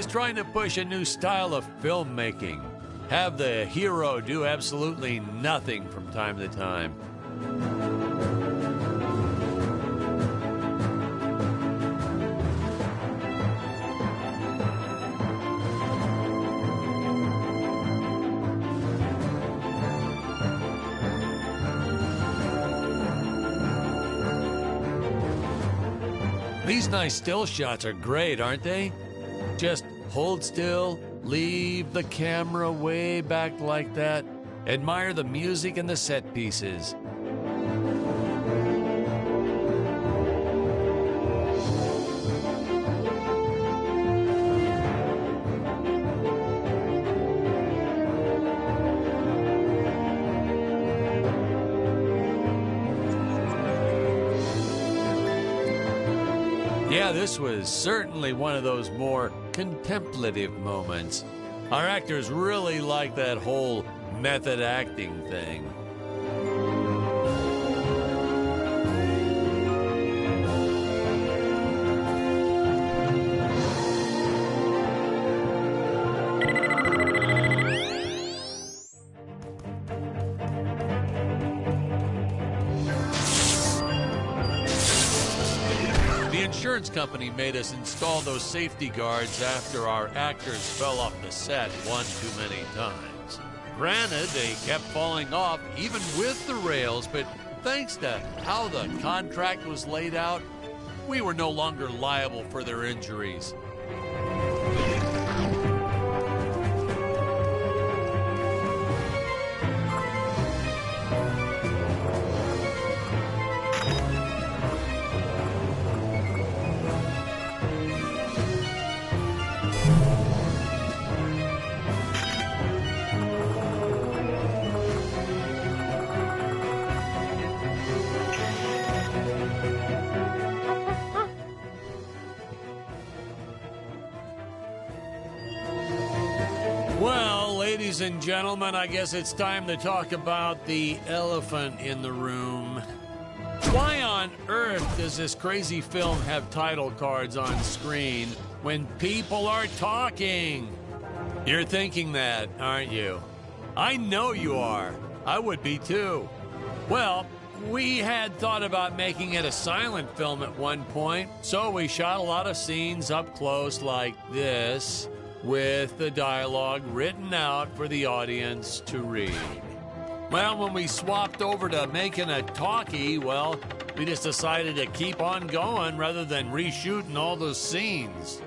trying to push a new style of filmmaking. Have the hero do absolutely nothing from time to time. These nice still shots are great, aren't they? Just hold still, leave the camera way back like that, admire the music and the set pieces. Yeah, this was certainly one of those more contemplative moments. Our actors really like that whole method acting thing. The insurance company made us install those safety guards after our actors fell off the set one too many times. Granted, they kept falling off even with the rails, but thanks to how the contract was laid out, we were no longer liable for their injuries. Well, ladies and gentlemen, I guess it's time to talk about the elephant in the room. Why on earth does this crazy film have title cards on screen when people are talking? You're thinking that, aren't you? I know you are. I would be too. Well, we had thought about making it a silent film at one point, so we shot a lot of scenes up close like this, with the dialogue written out for the audience to read. Well, when we swapped over to making a talkie, well, we just decided to keep on going rather than reshooting all those scenes.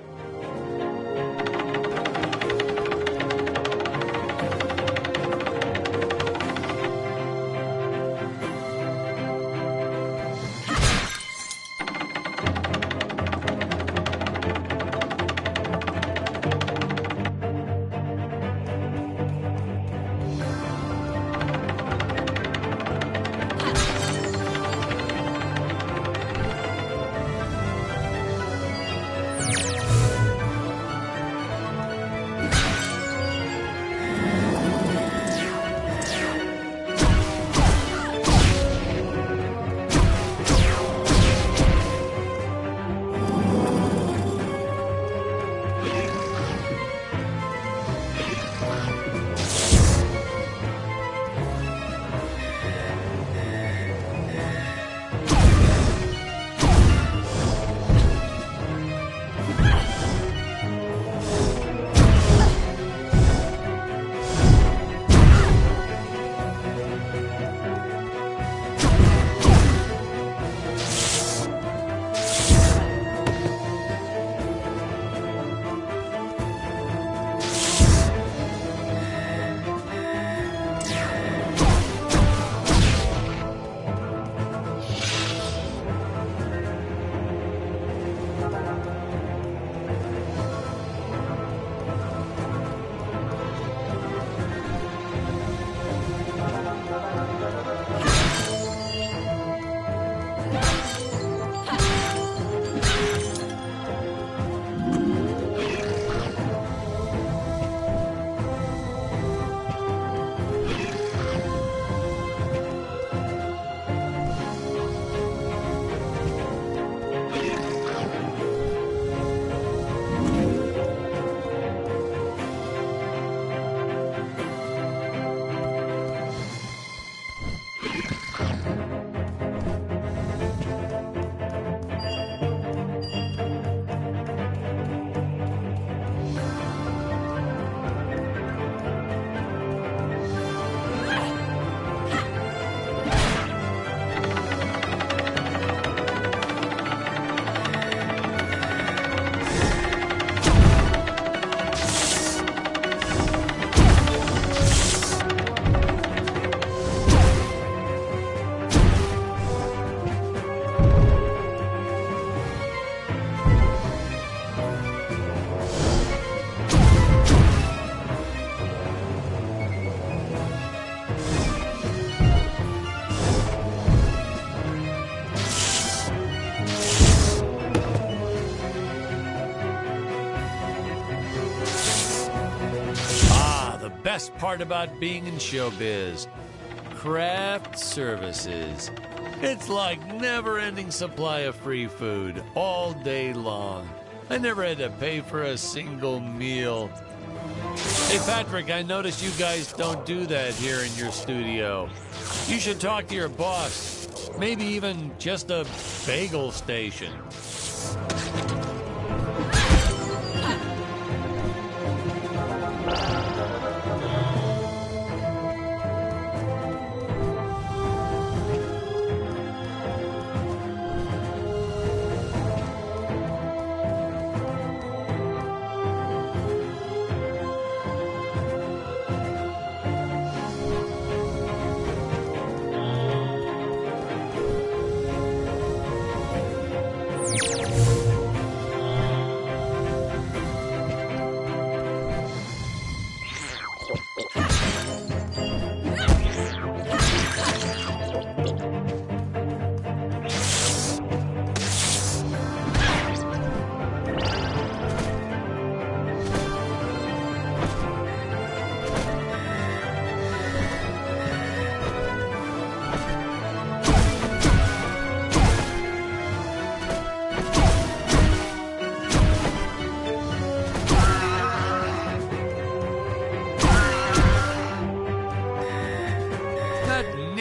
best part about being in showbiz. Craft services. It's like never-ending supply of free food all day long. I never had to pay for a single meal. Hey, Patrick, I noticed you guys don't do that here in your studio. You should talk to your boss. Maybe even just a bagel station.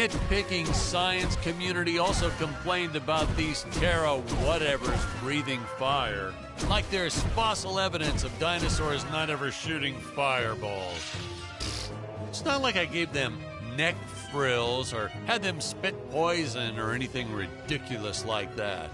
Nitpicking science community also complained about these Terra whatevers breathing fire, like there's fossil evidence of dinosaurs not ever shooting fireballs. It's not like I gave them neck frills or had them spit poison or anything ridiculous like that.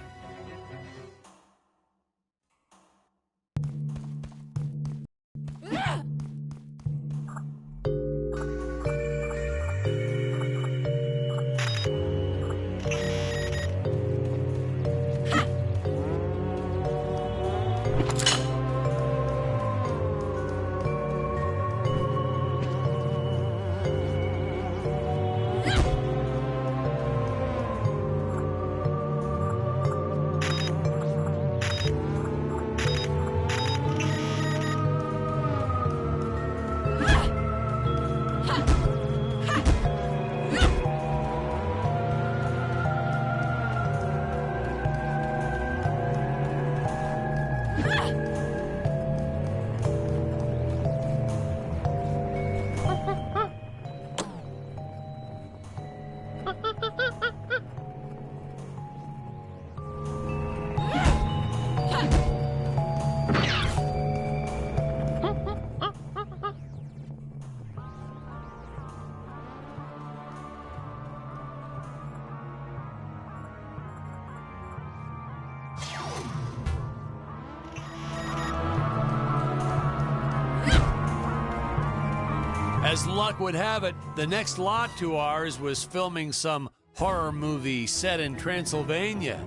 As luck would have it, the next lot to ours was filming some horror movie set in Transylvania.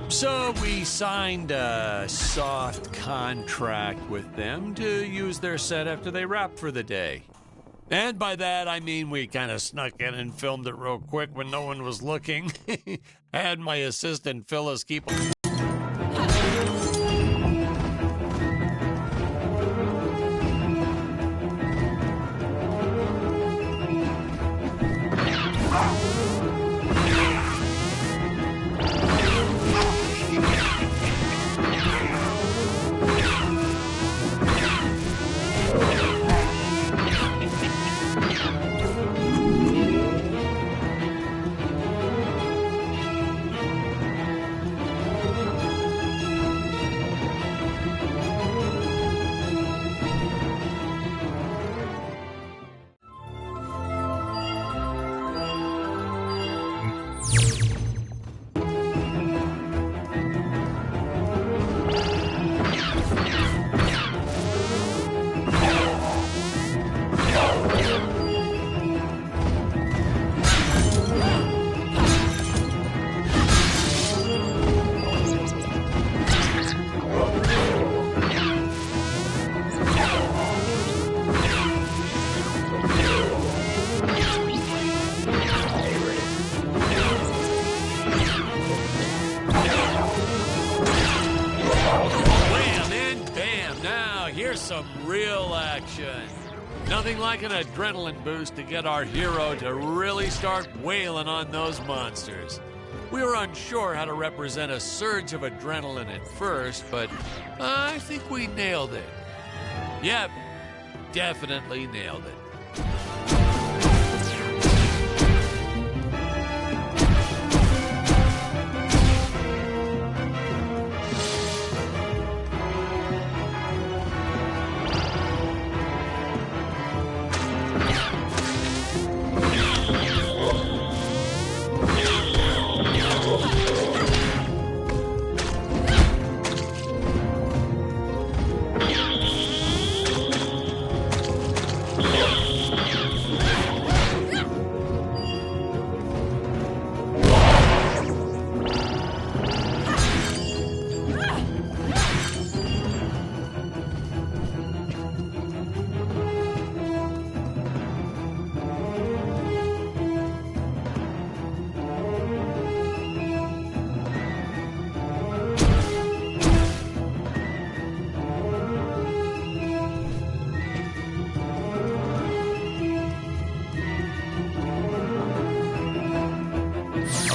So we signed a soft contract with them to use their set after they wrapped for the day. And by that, I mean we kind of snuck in and filmed it real quick when no one was looking. I had my assistant Phyllis keep... Some real action. Nothing like an adrenaline boost to get our hero to really start wailing on those monsters. We were unsure how to represent a surge of adrenaline at first, but I think we nailed it. Yep, definitely nailed it.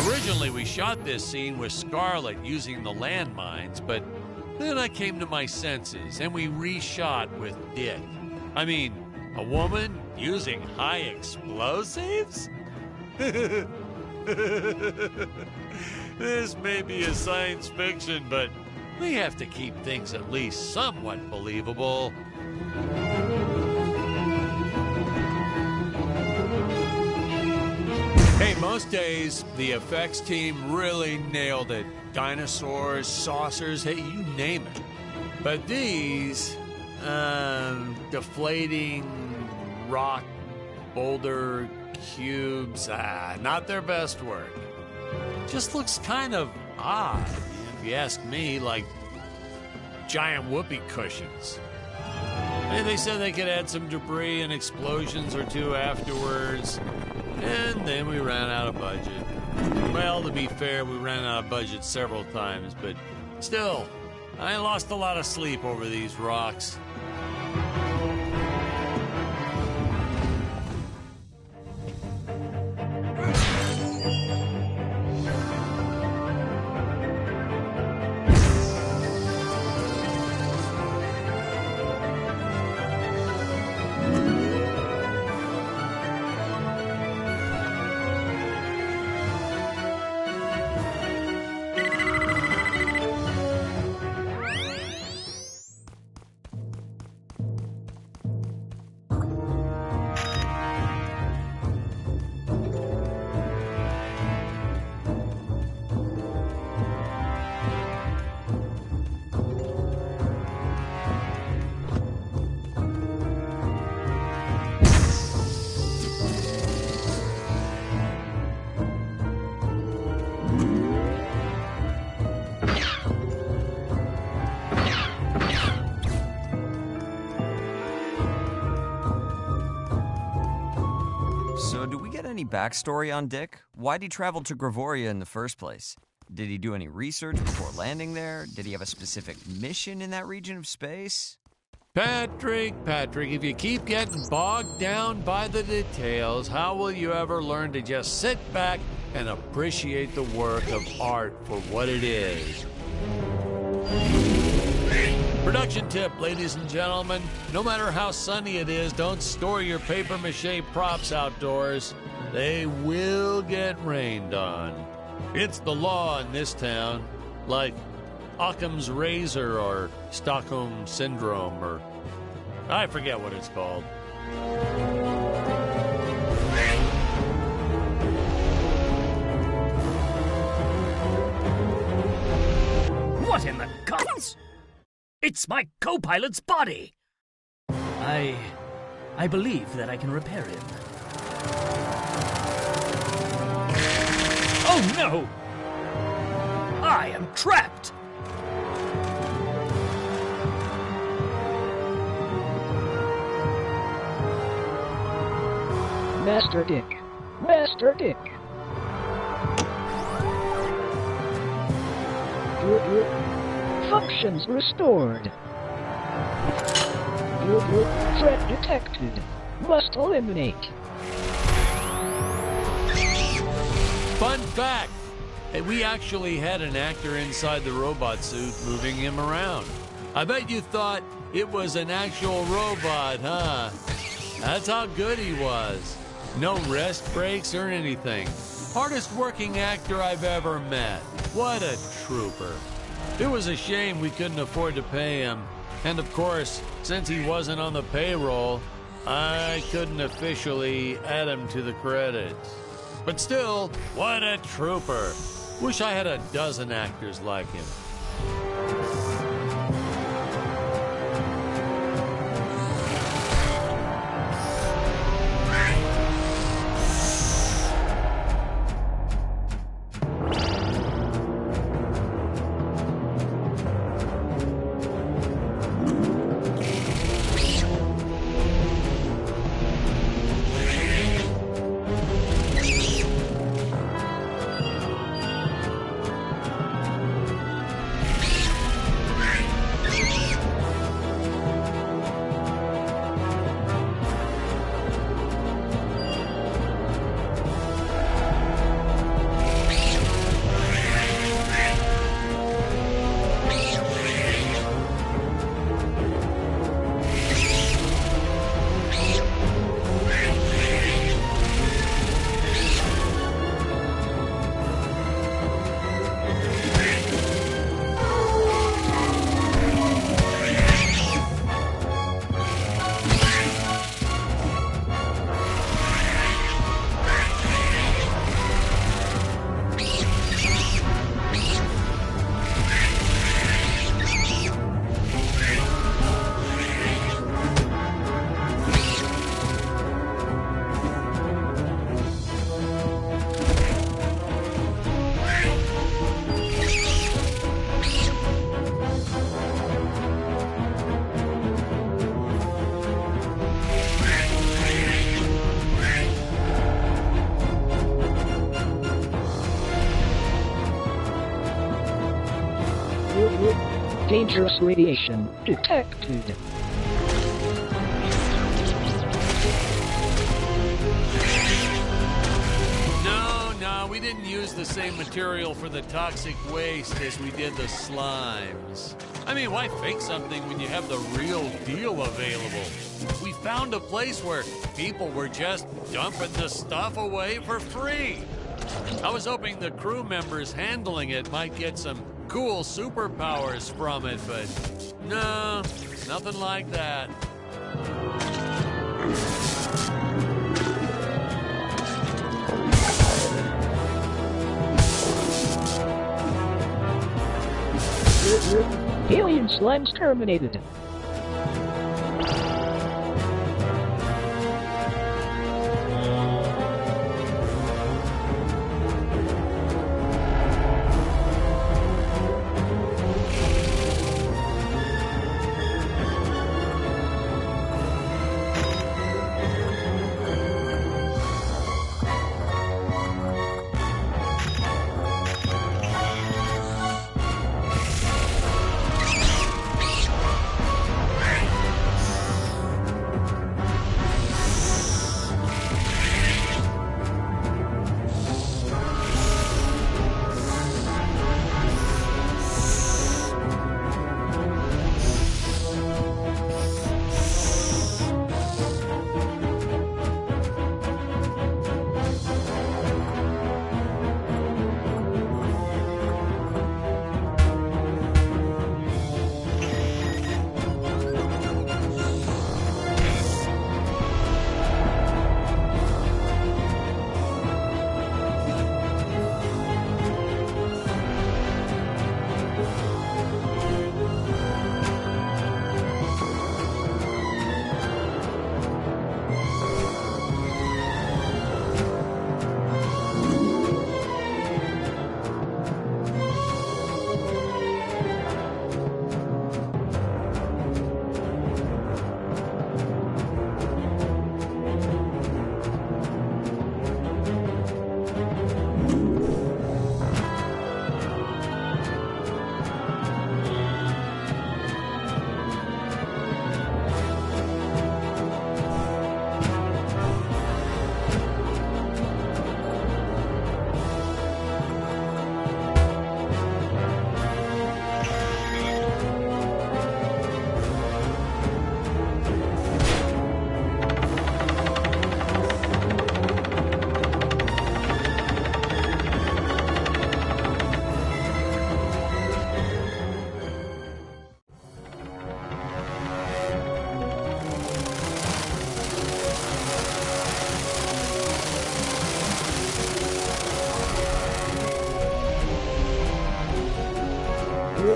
Originally, we shot this scene with Scarlett using the landmines, but then I came to my senses and we reshot with Dick. I mean, a woman using high explosives? This may be a science fiction, but we have to keep things at least somewhat believable. Hey, most days, the effects team really nailed it. Dinosaurs, saucers, hey, you name it. But these, deflating rock boulder cubes, not their best work. Just looks kind of odd, if you ask me, like giant whoopee cushions. And they said they could add some debris and explosions or two afterwards. And then we ran out of budget. Well, to be fair, we ran out of budget several times, but still, I lost a lot of sleep over these rocks. So, do we get any backstory on Dick? Why'd he travel to Gravoria in the first place? Did he do any research before landing there? Did he have a specific mission in that region of space? Patrick, if you keep getting bogged down by the details, how will you ever learn to just sit back and appreciate the work of art for what it is? Production tip, ladies and gentlemen. No matter how sunny it is, don't store your papier-mâché props outdoors. They will get rained on. It's the law in this town, like Occam's razor or Stockholm Syndrome, or I forget what it's called. What in the guns? It's my co-pilot's body! I believe that I can repair him. Oh no! I am trapped! Master Dick. Master Dick. Functions restored. Threat detected. Must eliminate. Fun fact, we actually had an actor inside the robot suit moving him around. I bet you thought it was an actual robot, huh? That's how good he was. No rest breaks or anything. Hardest working actor I've ever met. What a trooper. It was a shame we couldn't afford to pay him. And of course, since he wasn't on the payroll, I couldn't officially add him to the credits. But still, what a trooper. Wish I had a dozen actors like him. Dangerous radiation detected. No, we didn't use the same material for the toxic waste as we did the slimes. I mean, why fake something when you have the real deal available? We found a place where people were just dumping the stuff away for free. I was hoping the crew members handling it might get some cool superpowers from it, but no, nothing like that. Alien slimes terminated.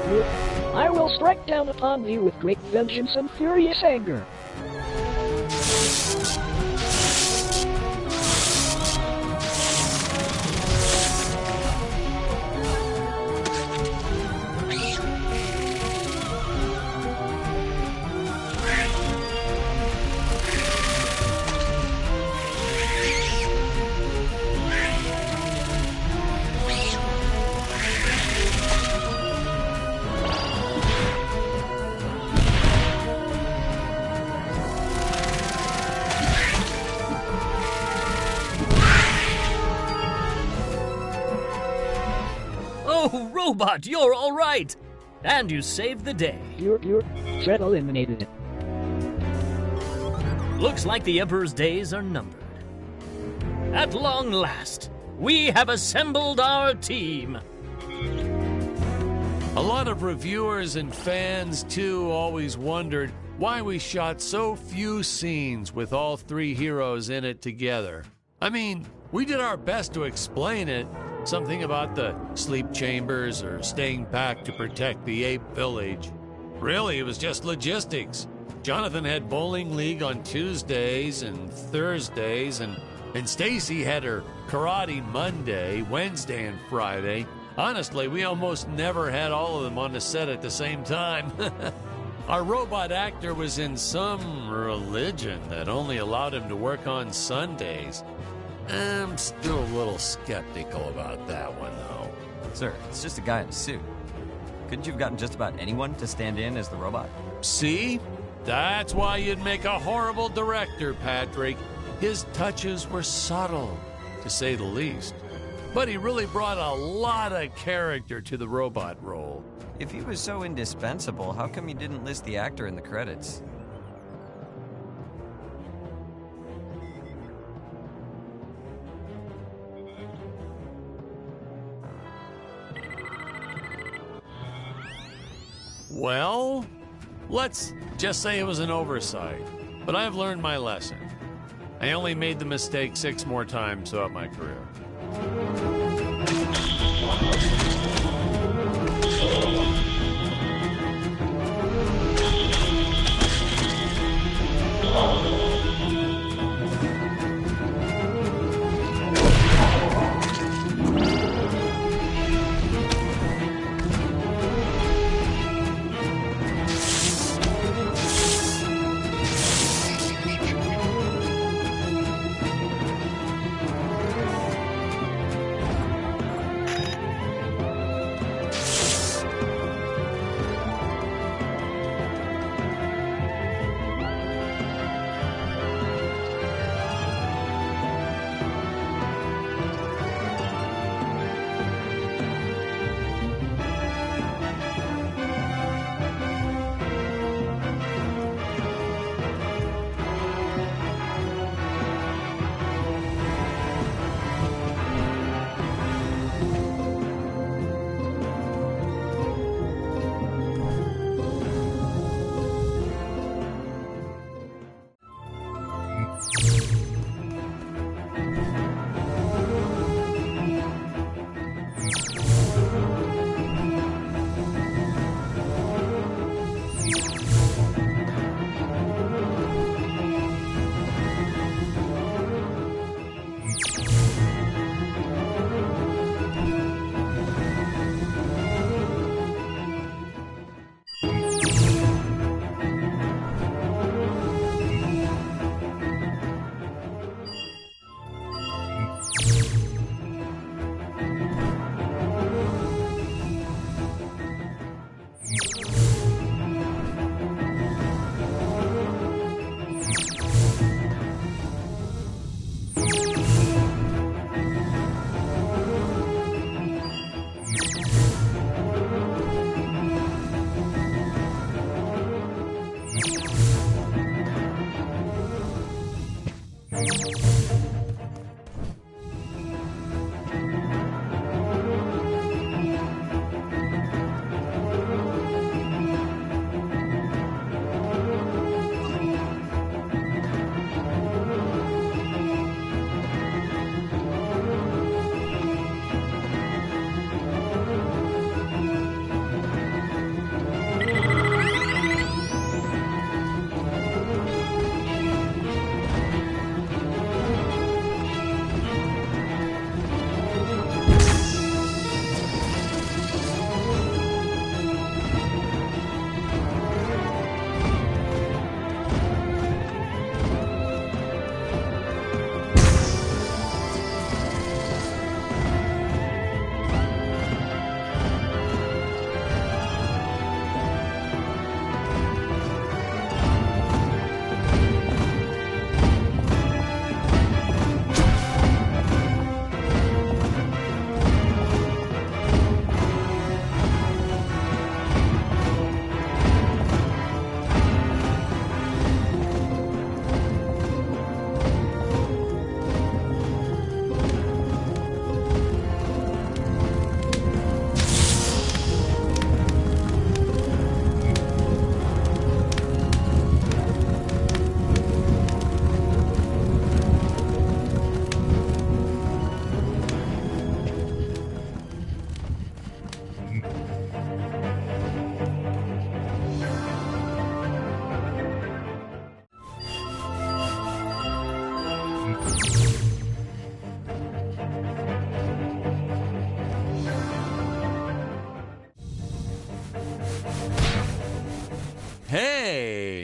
I will strike down upon thee with great vengeance and furious anger. Oh, Robot, you're all right! And you saved the day. You're threat eliminated. Looks like the Emperor's days are numbered. At long last, we have assembled our team. A lot of reviewers and fans, too, always wondered why we shot so few scenes with all three heroes in it together. I mean, we did our best to explain it. Something about the sleep chambers or staying back to protect the ape village. Really, it was just logistics. Jonathan had bowling league on Tuesdays and Thursdays, and Stacy had her karate Monday, Wednesday, and Friday. Honestly, we almost never had all of them on the set at the same time. Our robot actor was in some religion that only allowed him to work on Sundays. I'm still a little skeptical about that one, though. Sir, it's just a guy in a suit. Couldn't you have gotten just about anyone to stand in as the robot? See? That's why you'd make a horrible director, Patrick. His touches were subtle, to say the least. But he really brought a lot of character to the robot role. If he was so indispensable, how come you didn't list the actor in the credits? Well, let's just say it was an oversight. But I've learned my lesson. I only made the mistake 6 more times throughout my career.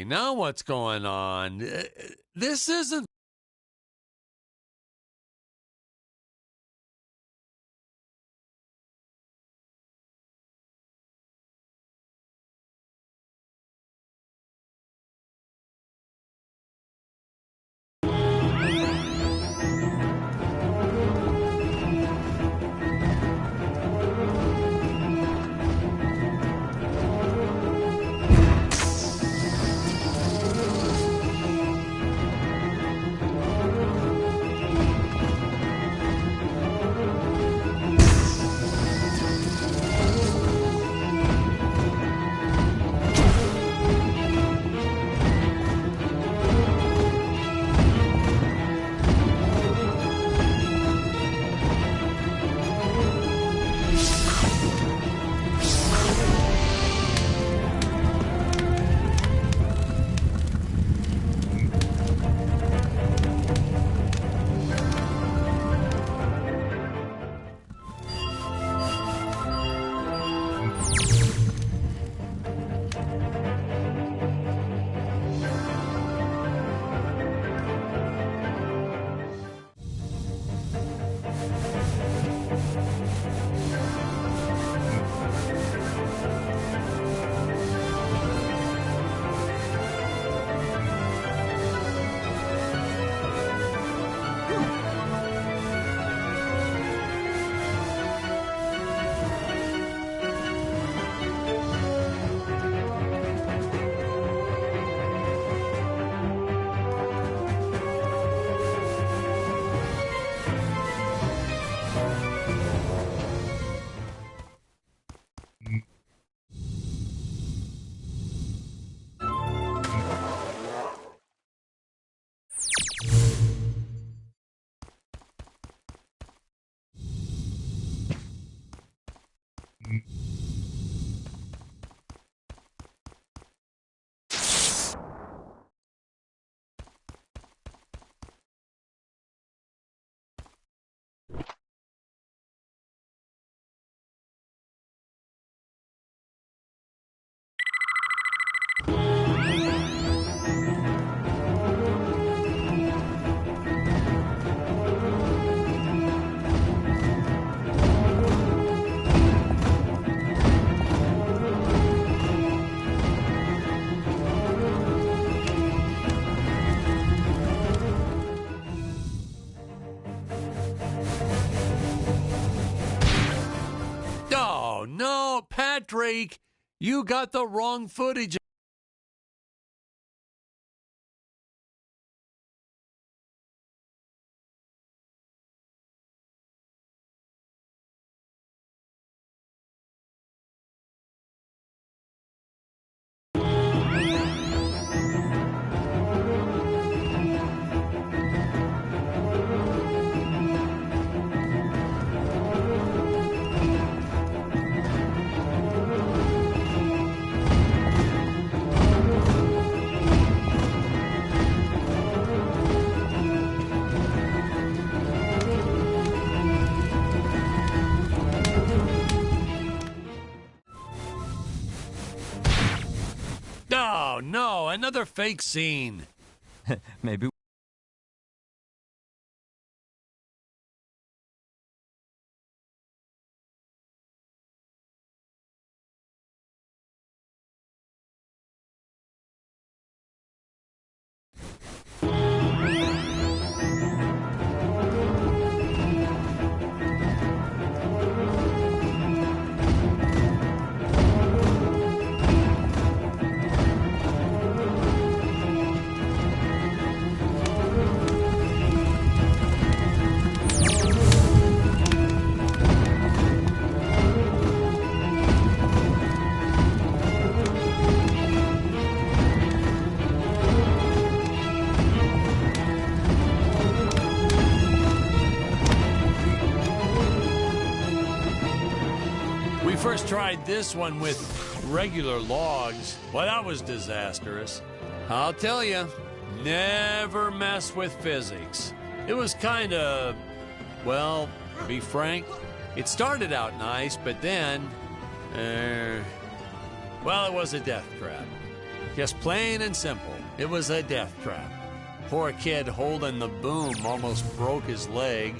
Okay, now what's going on? This isn't... Oh, no, Patrick, you got the wrong footage. Oh, no, another fake scene. Maybe. We first tried this one with regular logs. Well, that was disastrous. I'll tell you, never mess with physics. It was kind of, well, to be frank, it started out nice, but then, well, it was a death trap. Just plain and simple, it was a death trap. Poor kid holding the boom almost broke his leg.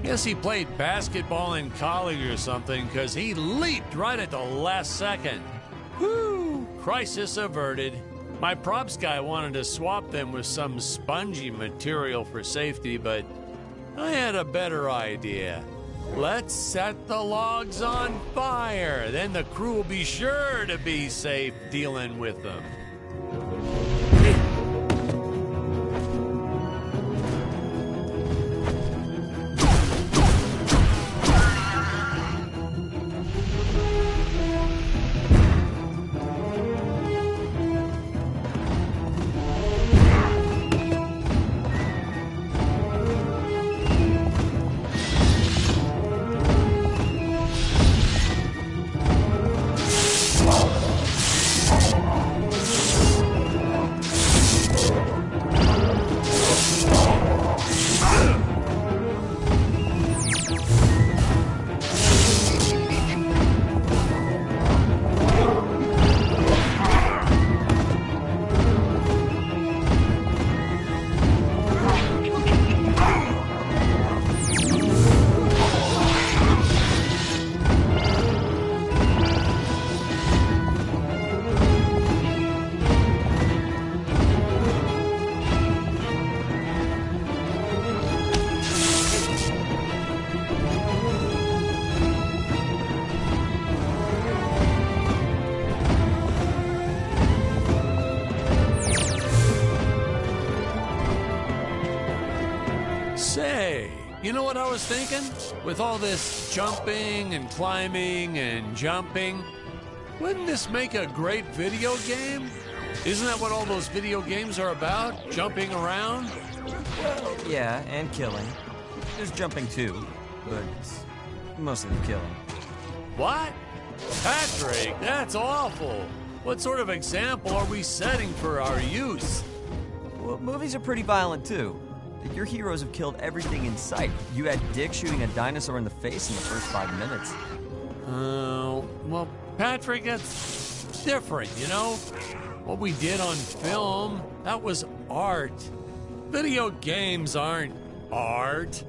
Guess he played basketball in college or something, because he leaped right at the last second. Whew! Crisis averted. My props guy wanted to swap them with some spongy material for safety, but I had a better idea. Let's set the logs on fire. Then the crew will be sure to be safe dealing with them. Say, you know what I was thinking? With all this jumping and climbing and jumping, wouldn't this make a great video game? Isn't that what all those video games are about? Jumping around? Well, yeah, and killing. There's jumping too, but it's mostly the killing. What? Patrick, that's awful. What sort of example are we setting for our youth? Well, movies are pretty violent too. Your heroes have killed everything in sight. You had Dick shooting a dinosaur in the face in the first 5 minutes. Well, Patrick, that's different, you know? What we did on film, that was art. Video games aren't art.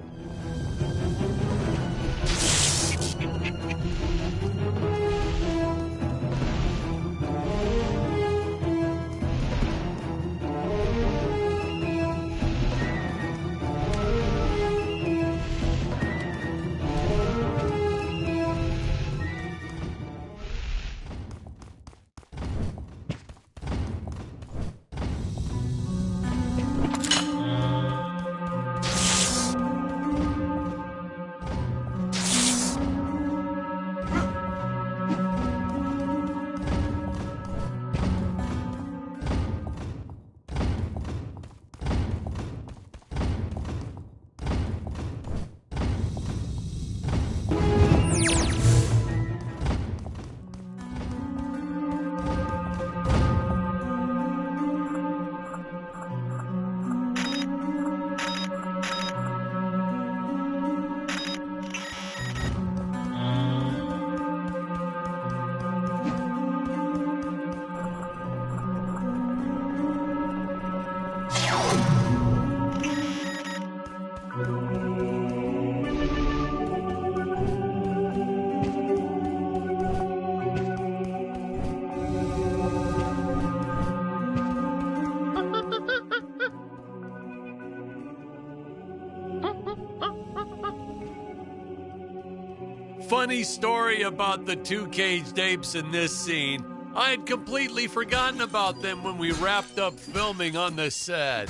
Funny story about the two caged apes in this scene. I had completely forgotten about them when we wrapped up filming on the set.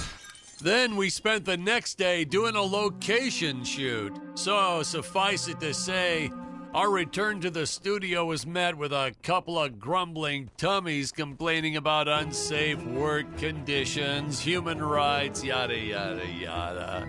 Then we spent the next day doing a location shoot. So, suffice it to say, our return to the studio was met with a couple of grumbling tummies complaining about unsafe work conditions, human rights, yada, yada, yada.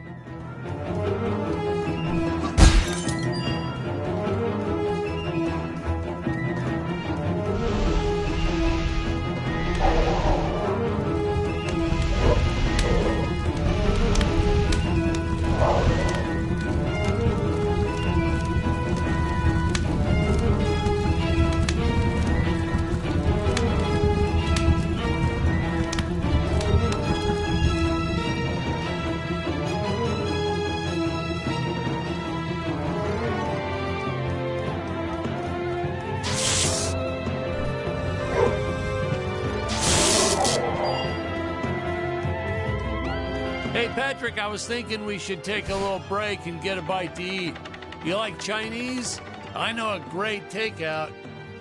Patrick, I was thinking we should take a little break and get a bite to eat. You like Chinese? I know a great takeout.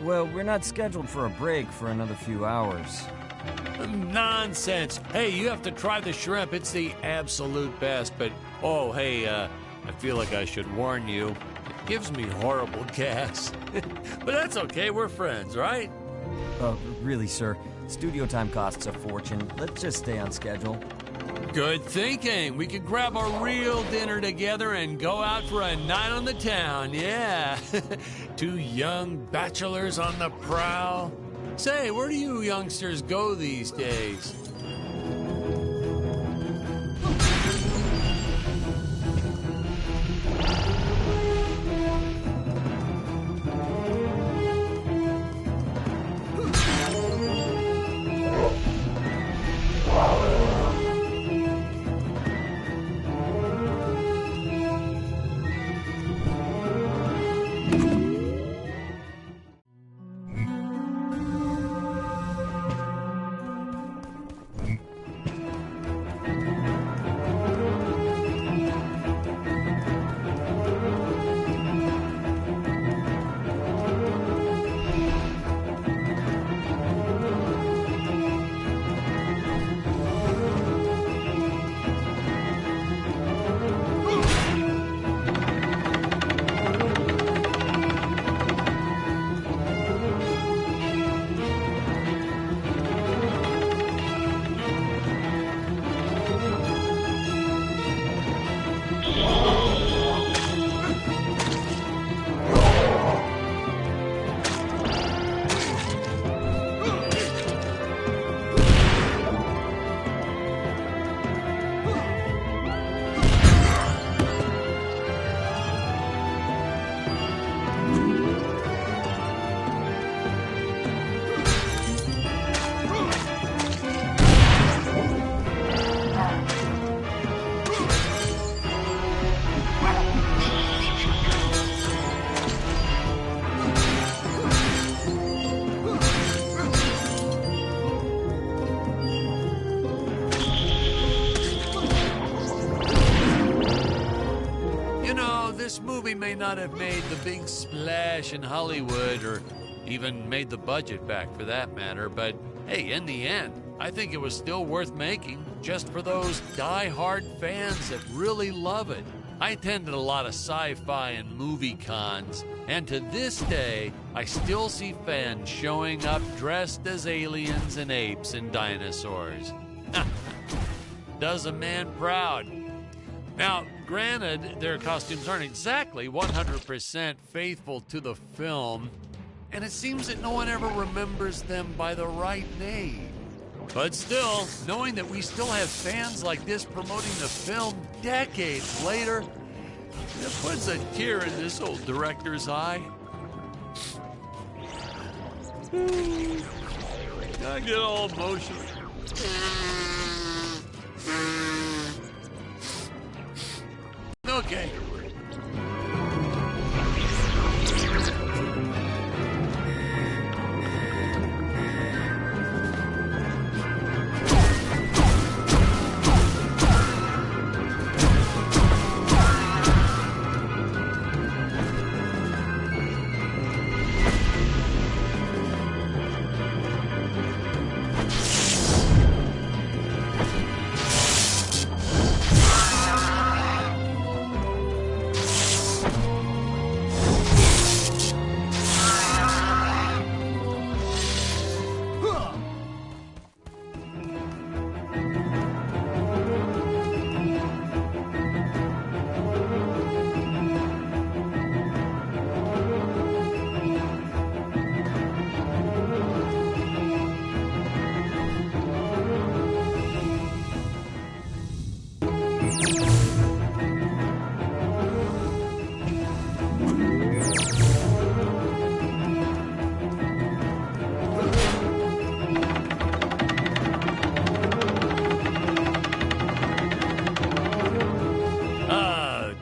Well, we're not scheduled for a break for another few hours. Nonsense. Hey, you have to try the shrimp. It's the absolute best. But, oh, hey, I feel like I should warn you. It gives me horrible gas. But that's okay. We're friends, right? Really, sir. Studio time costs a fortune. Let's just stay on schedule. Good thinking. We could grab a real dinner together and go out for a night on the town. Yeah. Two young bachelors on the prowl. Say, where do you youngsters go these days? This movie may not have made the big splash in Hollywood or even made the budget back for that matter, but hey, in the end, I think it was still worth making just for those die-hard fans that really love it. I attended a lot of sci-fi and movie cons, and to this day, I still see fans showing up dressed as aliens and apes and dinosaurs. Does a man proud. Now, granted, their costumes aren't exactly 100% faithful to the film, and it seems that no one ever remembers them by the right name. But still, knowing that we still have fans like this promoting the film decades later, it puts a tear in this old director's eye. I get all emotional. Okay.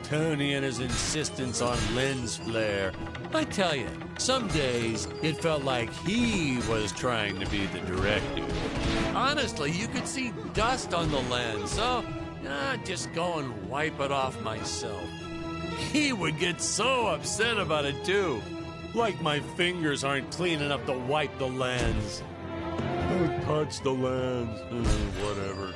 Tony and his insistence on lens flare. I tell you, some days it felt like he was trying to be the director. Honestly, you could see dust on the lens, so just go and wipe it off myself. He would get so upset about it, too. Like my fingers aren't clean enough to wipe the lens. Don't touch the lens. Whatever.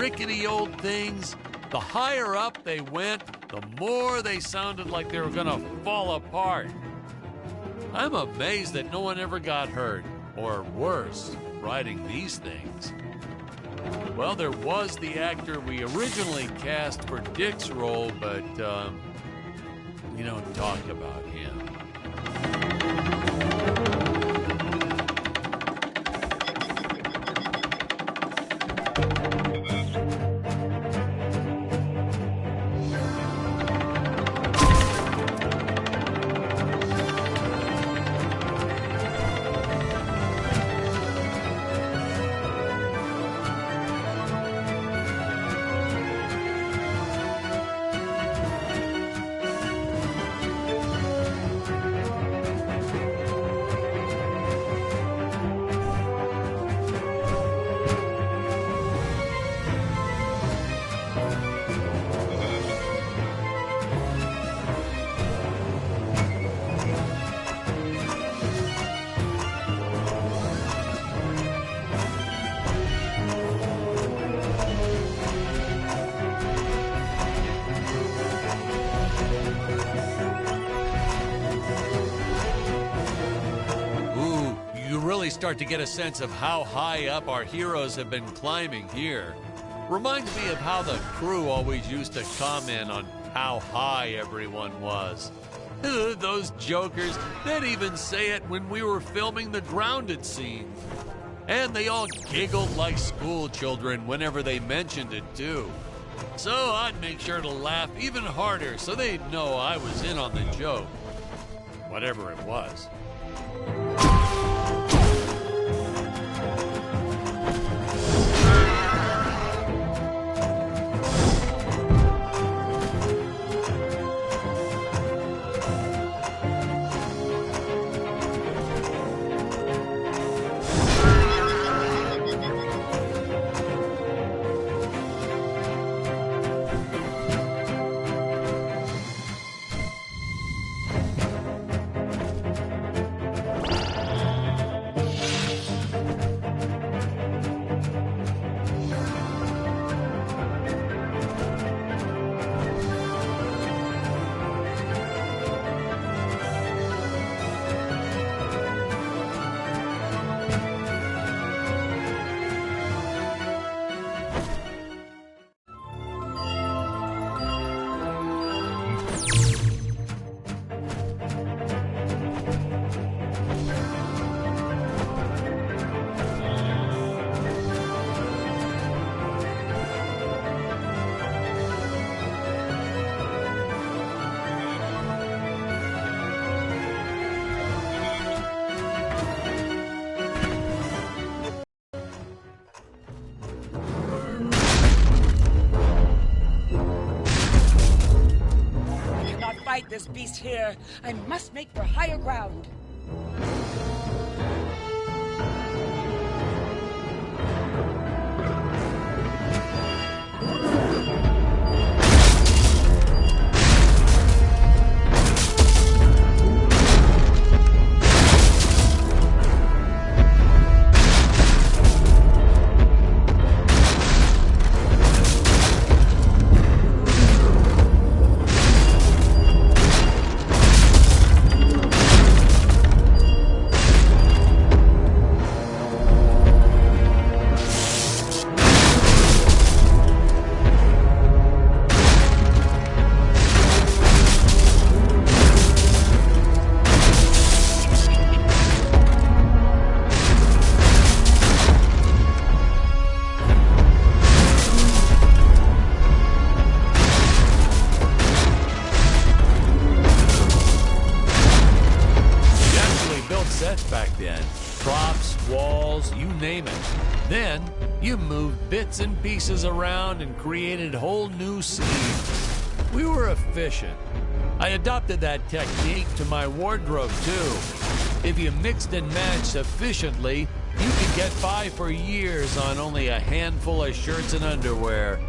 rickety old things, the higher up they went, the more they sounded like they were going to fall apart. I'm amazed that no one ever got hurt, or worse, riding these things. Well, there was the actor we originally cast for Dick's role, but You don't talk about him. Start to get a sense of how high up our heroes have been climbing here. Reminds me of how the crew always used to comment on how high everyone was. Those jokers, they'd even say it when we were filming the grounded scene. And they all giggled like school children whenever they mentioned it too. So I'd make sure to laugh even harder so they'd know I was in on the joke. Whatever it was. This beast here. I must make for higher ground. Back then, props, walls, you name it. Then you moved bits and pieces around and created whole new scenes. We were efficient. I adopted that technique to my wardrobe too. If you mixed and matched sufficiently, you could get by for years on only a handful of shirts and underwear.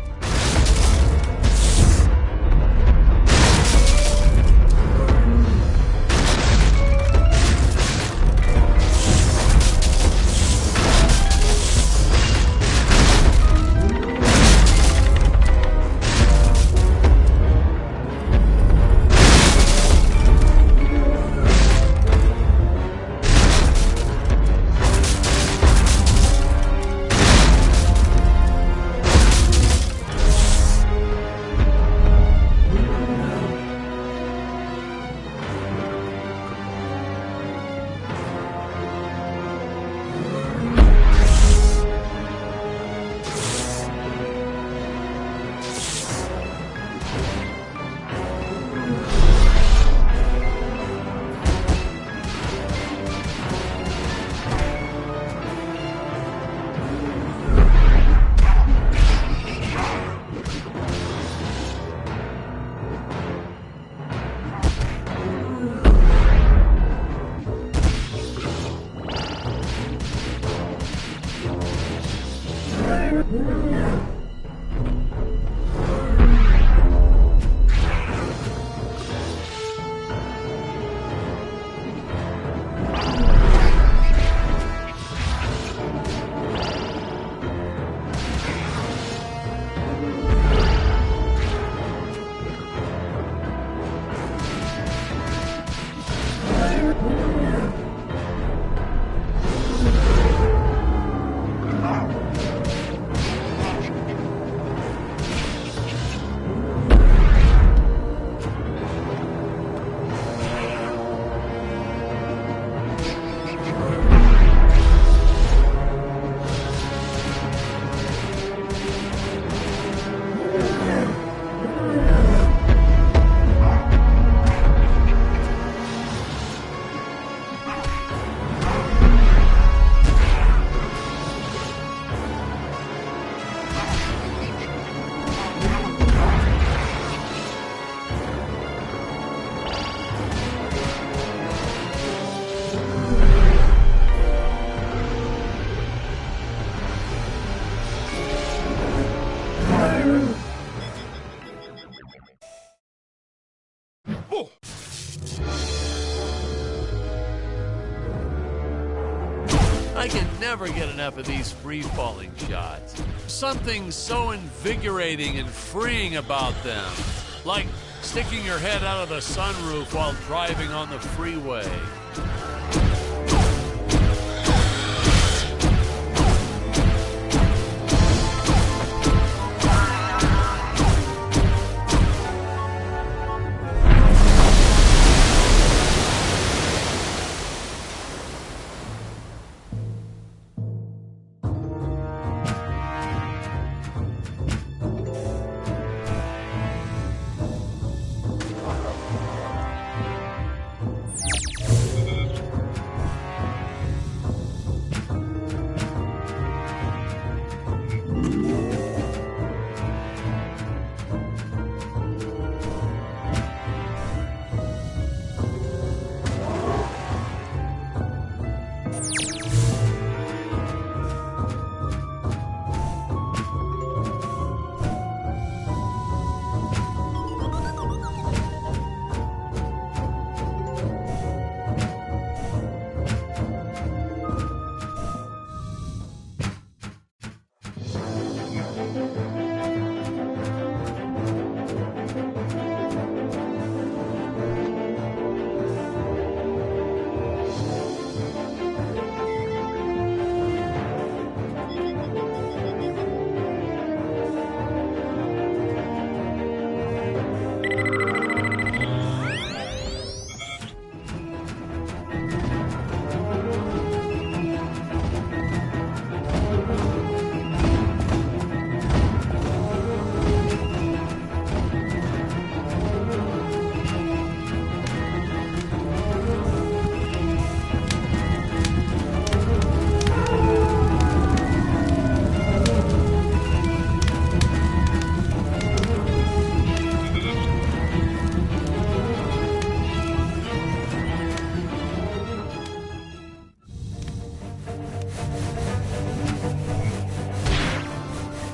I can never get enough of these free-falling shots. Something so invigorating and freeing about them. Like sticking your head out of the sunroof while driving on the freeway.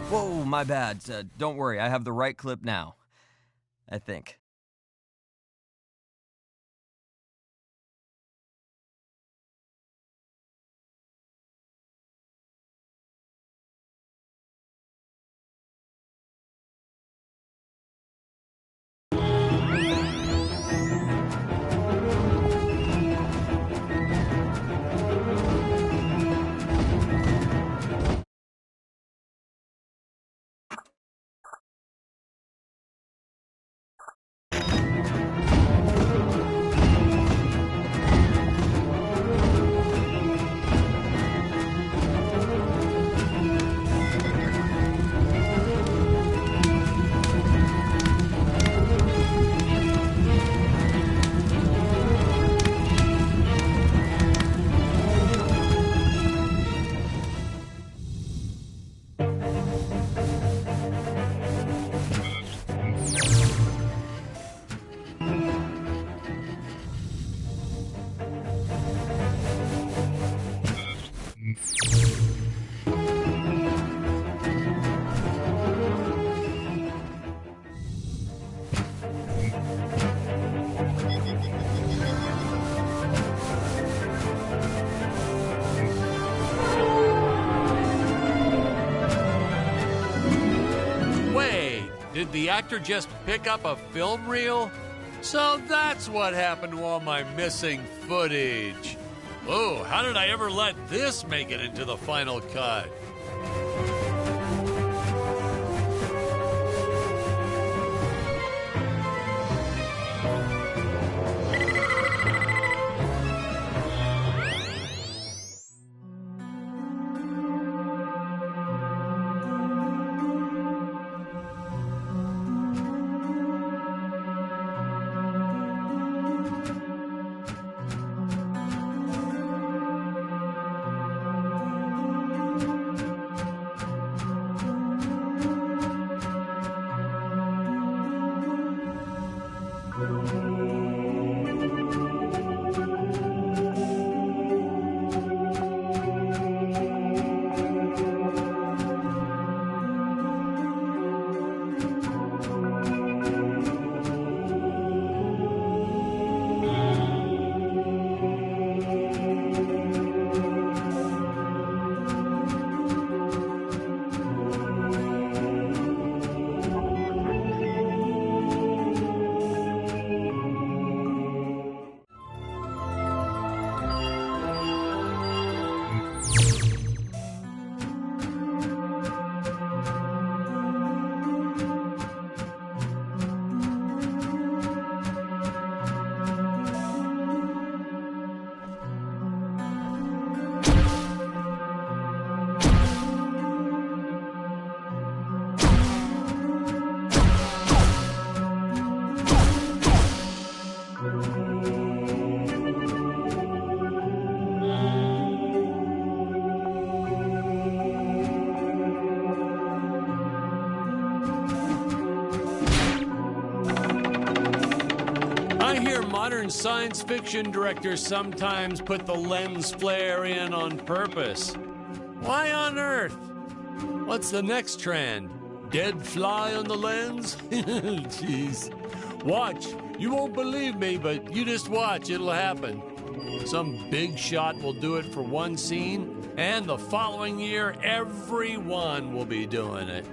Whoa, my bad. Don't worry, I have the right clip now. I think. Did the actor just pick up a film reel? So that's what happened to all my missing footage. Oh, how did I ever let this make it into the final cut? Modern science fiction directors sometimes put the lens flare in on purpose. Why on earth? What's the next trend? Dead fly on the lens? Jeez. Watch. You won't believe me, but you just watch. It'll happen. Some big shot will do it for one scene, and the following year, everyone will be doing it.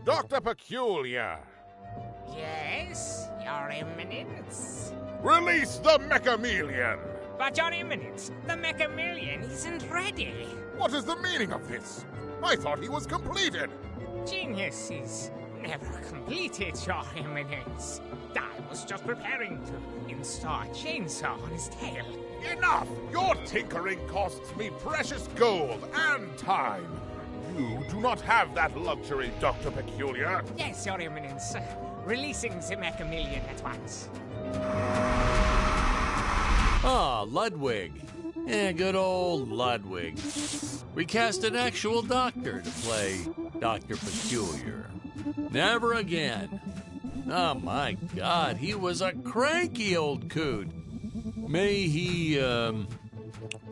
Dr. Peculiar! Yes, Your Eminence? Release the Mechamelion! But Your Eminence, the Mechamelion isn't ready. What is the meaning of this? I thought he was completed! Genius is never completed, Your Eminence. I was just preparing to install a chainsaw on his tail. Enough! Your tinkering costs me precious gold and time. You do not have that luxury, Dr. Peculiar. Yes, Your Eminence. Releasing the Mechamelion at once. Ah, Ludwig. Yeah, good old Ludwig. We cast an actual doctor to play Dr. Peculiar. Never again. Oh my God, he was a cranky old coot. May he,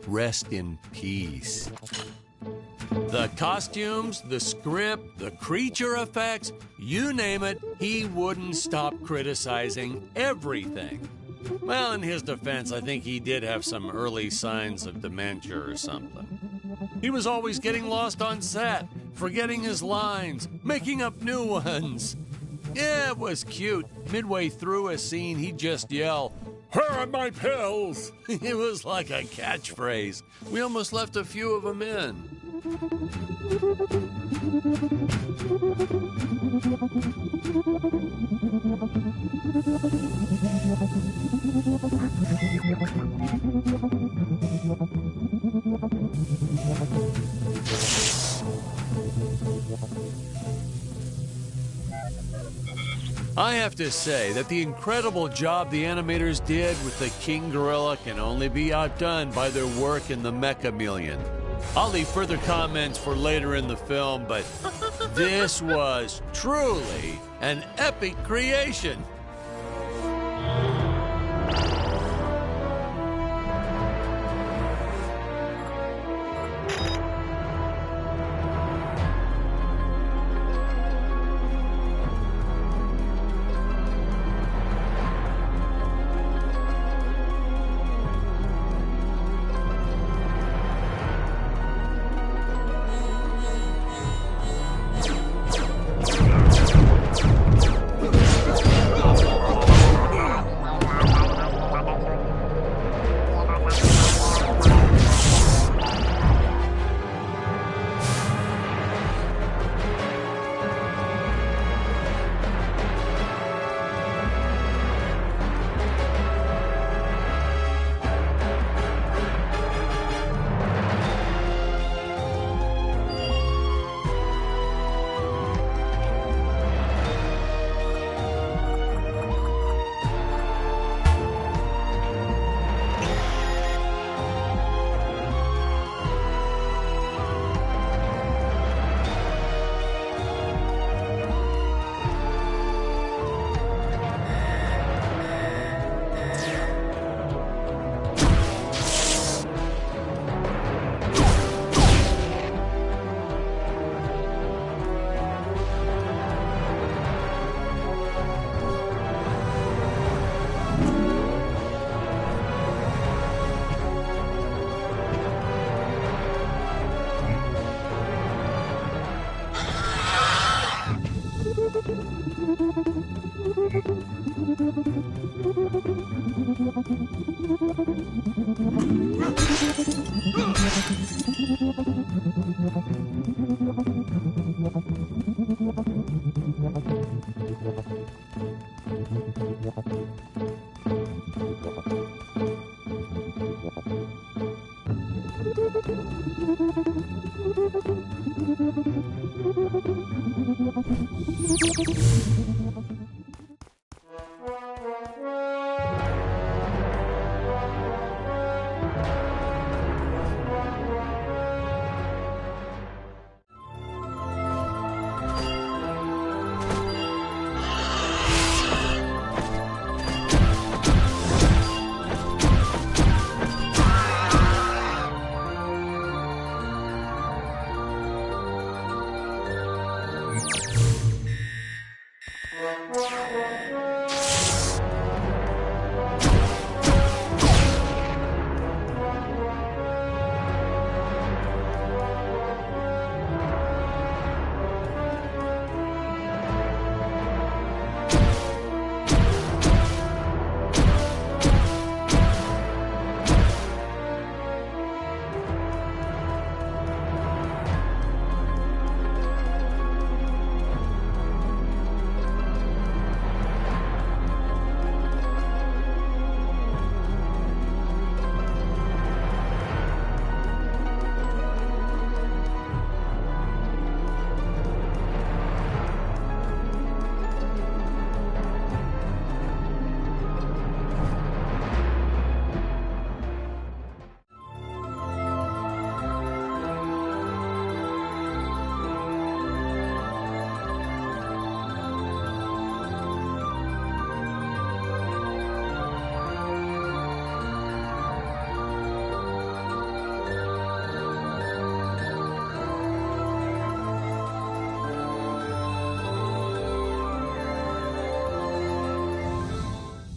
rest in peace. The costumes, the script, the creature effects, you name it, he wouldn't stop criticizing everything. Well, in his defense, I think he did have some early signs of dementia or something. He was always getting lost on set, forgetting his lines, making up new ones. Yeah, it was cute. Midway through a scene, he'd just yell, Where are my pills? It was like a catchphrase. We almost left a few of them in. I have to say that the incredible job the animators did with the King Gorilla can only be outdone by their work in the Mechameleon. I'll leave further comments for later in the film, but this was truly an epic creation.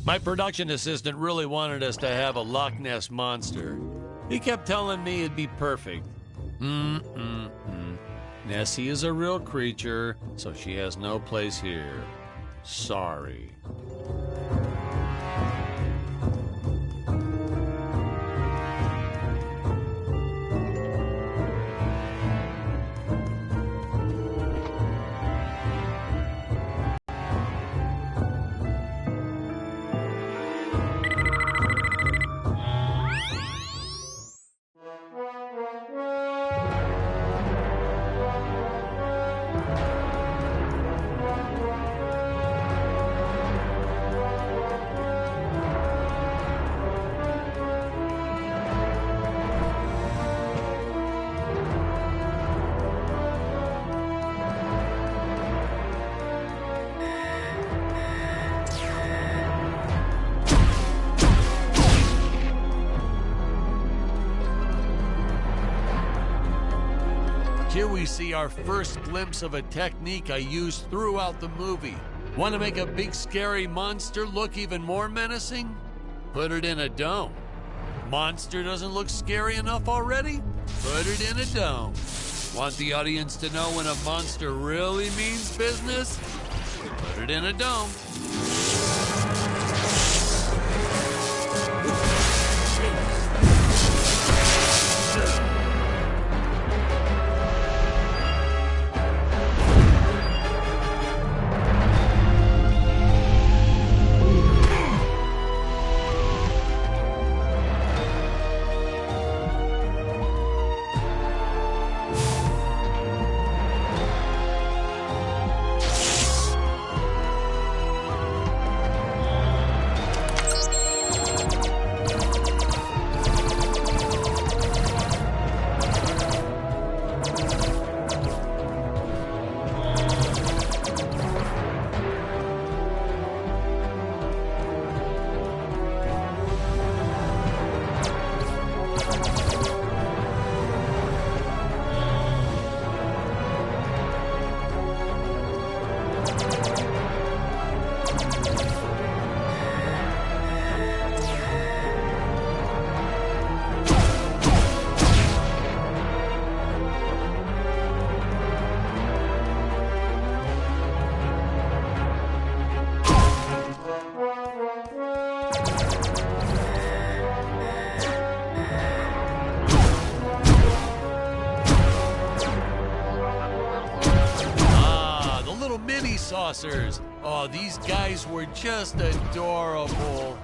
My production assistant really wanted us to have a Loch Ness monster. He kept telling me it'd be perfect. Nessie is a real creature, so she has no place here. Sorry. here we see our first glimpse of a technique I used throughout the movie. Want to make a big scary monster look even more menacing? Put it in a dome. Monster doesn't look scary enough already? Put it in a dome. Want the audience to know when a monster really means business? Put it in a dome. Saucers. Oh, these guys were just adorable.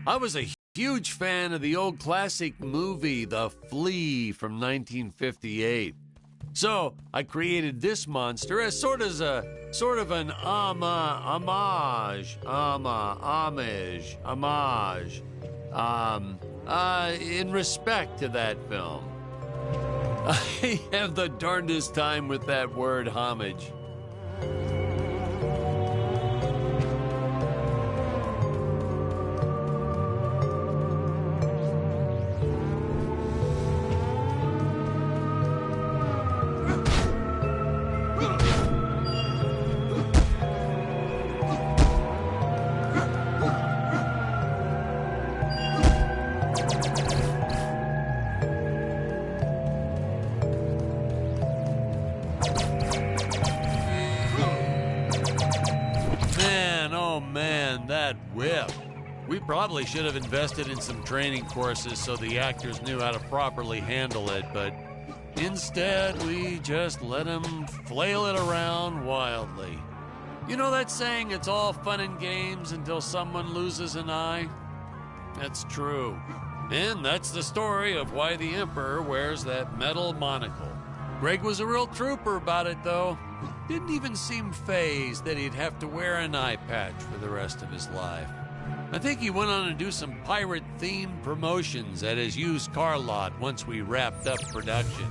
I was a huge fan of the old classic movie, The Flea from 1958. So I created this monster as sort of an homage, in respect to that film. I have the darndest time with that word, homage. Man, that whip. We probably should have invested in some training courses so the actors knew how to properly handle it, but instead we just let them flail it around wildly. You know that saying, it's all fun and games until someone loses an eye? That's true. And that's the story of why the Emperor wears that metal monocle. Greg was a real trooper about it, though. Didn't even seem fazed that he'd have to wear an eye patch for the rest of his life. I think he went on to do some pirate-themed promotions at his used car lot once we wrapped up production.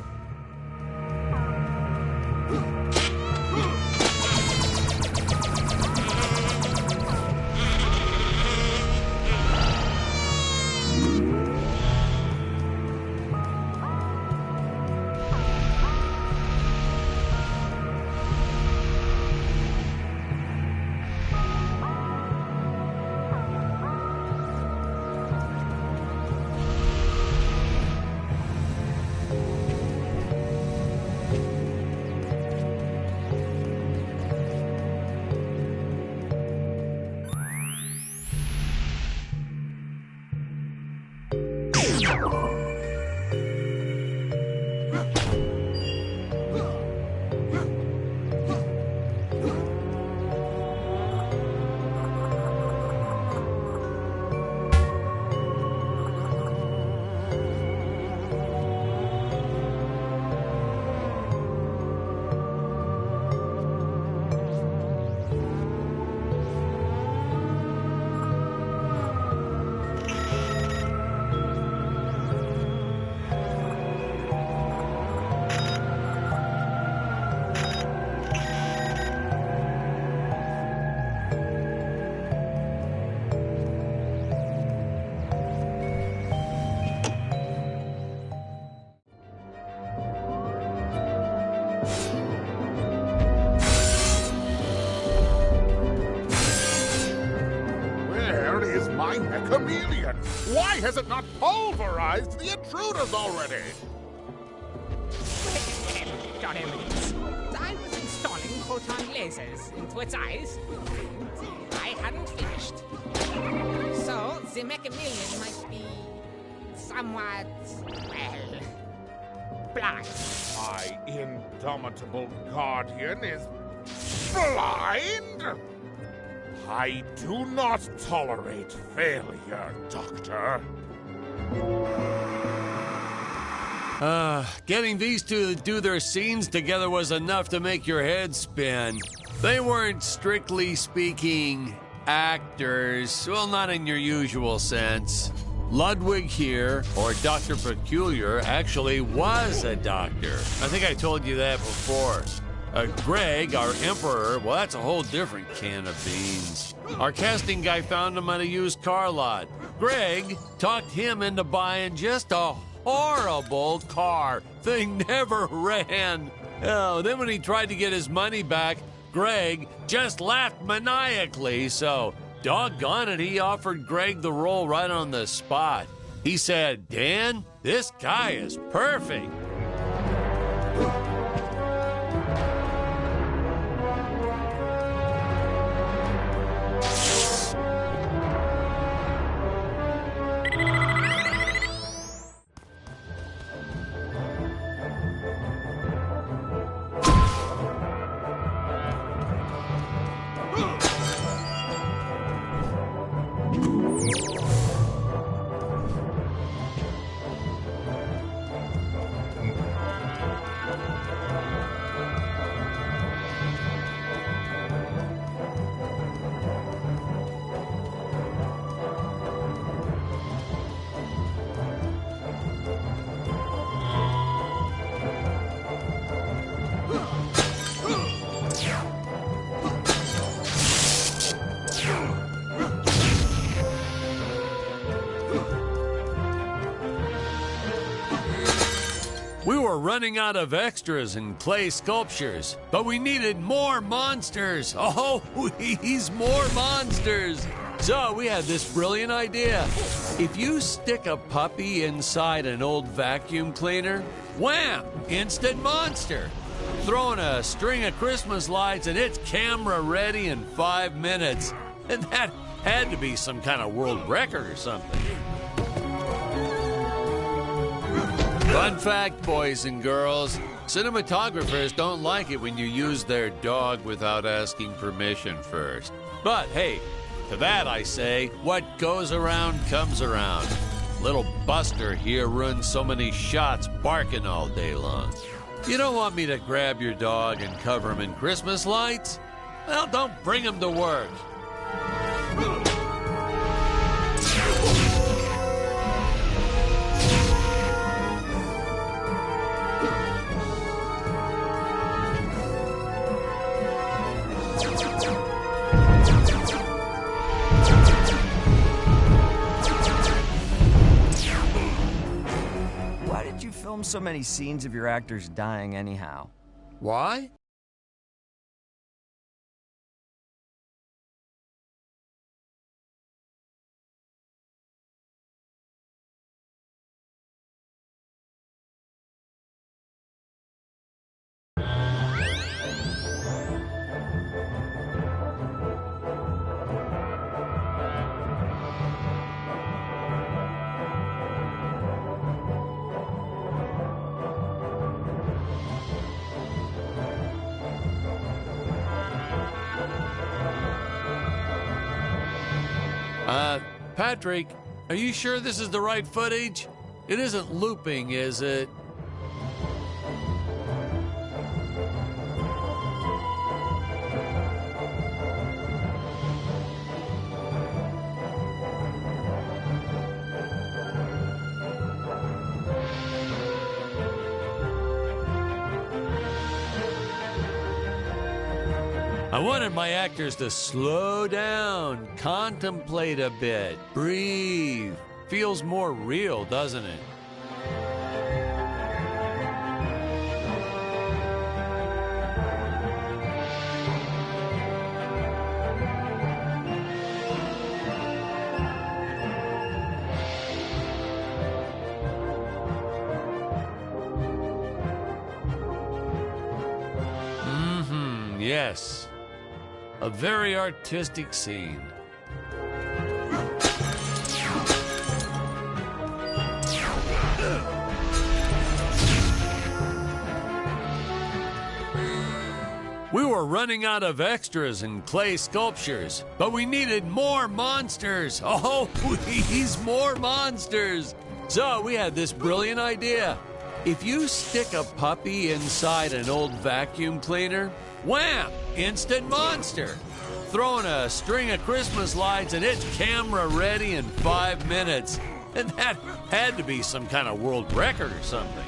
Chameleon! Why has it not pulverized the intruders already? Well, Your Eminence, I was installing photon lasers into its eyes, and I hadn't finished. So, the Mechameleon might be somewhat, well, blind. My indomitable guardian is blind? I do not tolerate failure, Doctor. Getting these two to do their scenes together was enough to make your head spin. They weren't, strictly speaking, actors. Well, not in your usual sense. Ludwig here, or Dr. Peculiar, actually was a doctor. I think I told you that before. Greg, our Emperor, well, that's a whole different can of beans. Our casting guy found him at a used car lot. Greg talked him into buying just a horrible car. Thing never ran. Oh, then when he tried to get his money back, Greg just laughed maniacally. So, doggone it, he offered Greg the role right on the spot. He said, "Dan, this guy is perfect." running out of extras and clay sculptures, but we needed more monsters. Oh, please, more monsters. So we had this brilliant idea. If you stick a puppy inside an old vacuum cleaner, wham, instant monster. Throw in a string of Christmas lights and it's camera ready in 5 minutes. And that had to be some kind of world record or something. Fun fact, boys and girls, cinematographers don't like it when you use their dog without asking permission first. But hey, to that I say, what goes around comes around. Little Buster here ruins so many shots barking all day long. You don't want me to grab your dog and cover him in Christmas lights? Well, don't bring him to work. Why did you film so many scenes of your actors dying anyhow? Why? Patrick, are you sure this is the right footage? It isn't looping, is it? I wanted my actors to slow down, contemplate a bit, breathe. Feels more real, doesn't it? Yes. A very artistic scene. We were running out of extras and clay sculptures, but we needed more monsters. Oh, please, more monsters. So we had this brilliant idea. If you stick a puppy inside an old vacuum cleaner, wham! Instant monster. Throw in a string of Christmas lights and it's camera ready in 5 minutes. And that had to be some kind of world record or something.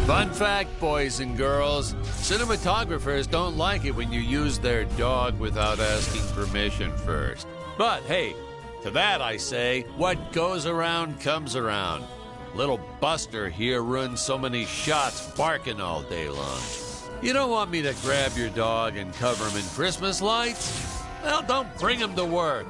Fun fact, boys and girls, cinematographers don't like it when you use their dog without asking permission first. But hey, to that I say, what goes around comes around. Little Buster here ruins so many shots barking all day long. You don't want me to grab your dog and cover him in Christmas lights? Well, don't bring him to work.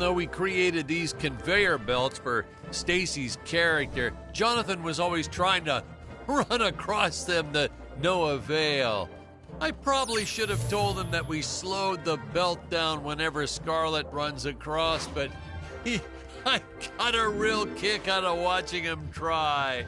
though we created these conveyor belts for Stacy's character, Jonathan was always trying to run across them to no avail. I probably should have told him that we slowed the belt down whenever Scarlet runs across, but I got a real kick out of watching him try.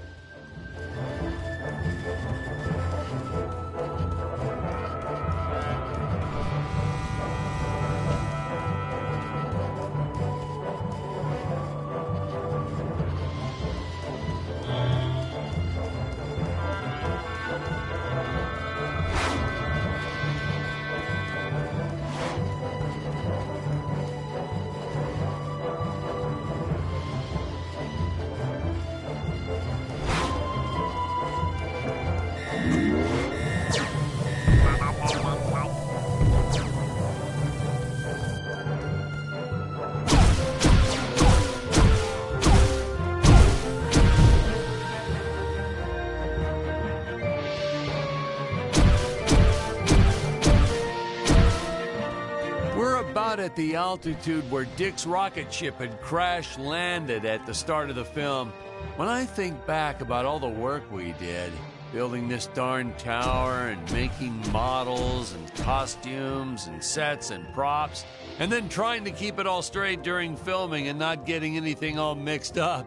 At the altitude where Dick's rocket ship had crash landed at the start of the film. When I think back about all the work we did, building this darn tower and making models and costumes and sets and props, and then trying to keep it all straight during filming and not getting anything all mixed up.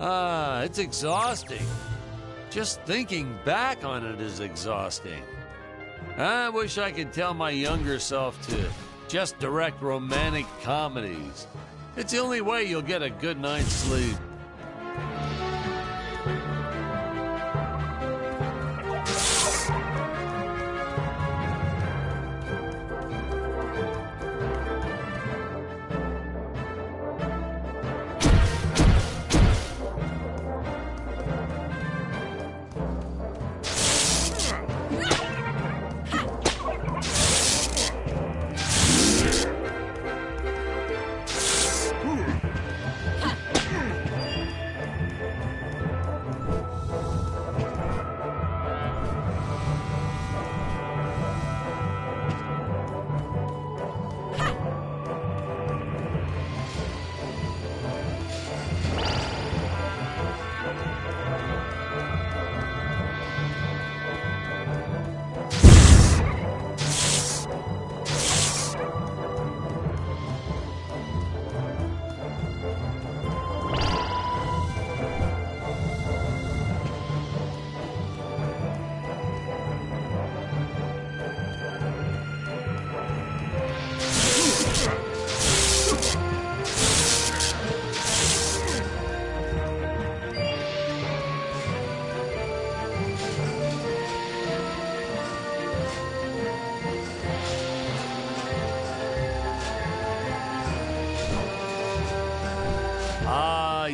It's exhausting. Just thinking back on it is exhausting. I wish I could tell my younger self to just direct romantic comedies. It's the only way you'll get a good night's sleep.